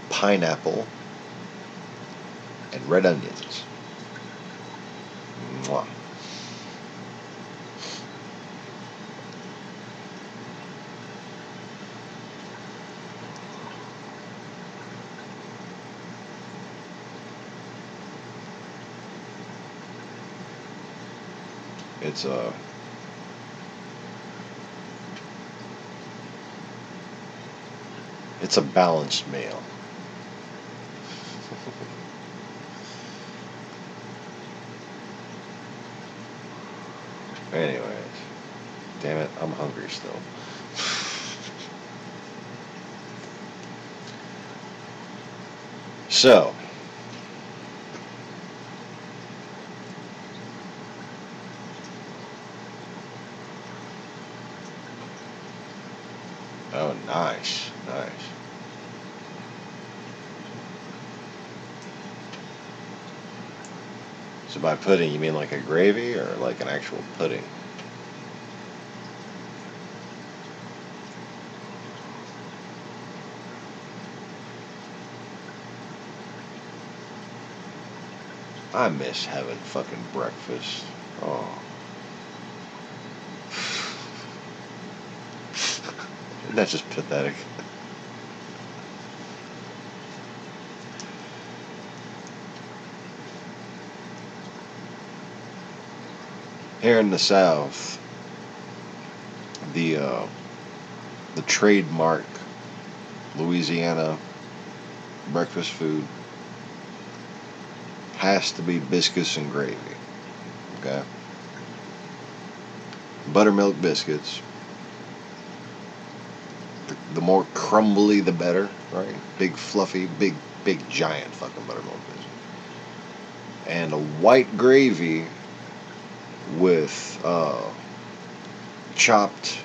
pineapple, and red onions. Mwah. It's a balanced meal. Anyways, damn it, I'm hungry still. So, oh, nice. So by pudding, you mean like a gravy or like an actual pudding? I miss having fucking breakfast. Oh. Isn't that just pathetic? Here in the South, the trademark Louisiana breakfast food has to be biscuits and gravy. Okay? Buttermilk biscuits. The more crumbly, the better, right? Big, fluffy, big, giant fucking buttermilk biscuit. And a white gravy with chopped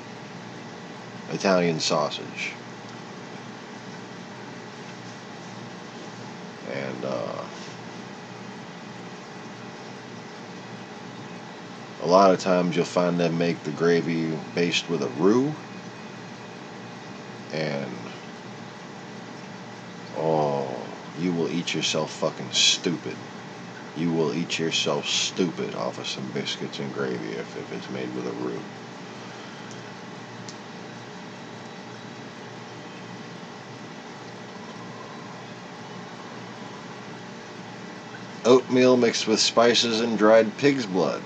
Italian sausage. And a lot of times you'll find them make the gravy based with a roux. And oh, you will eat yourself fucking stupid. You will eat yourself stupid off of some biscuits and gravy if it's made with a roux. Oatmeal mixed with spices and dried pig's blood.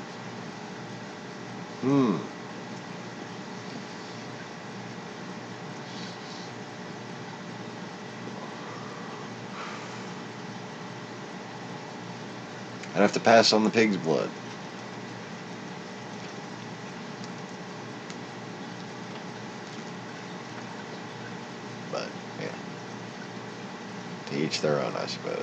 I'd have to pass on the pig's blood. But, yeah. To each their own, I suppose.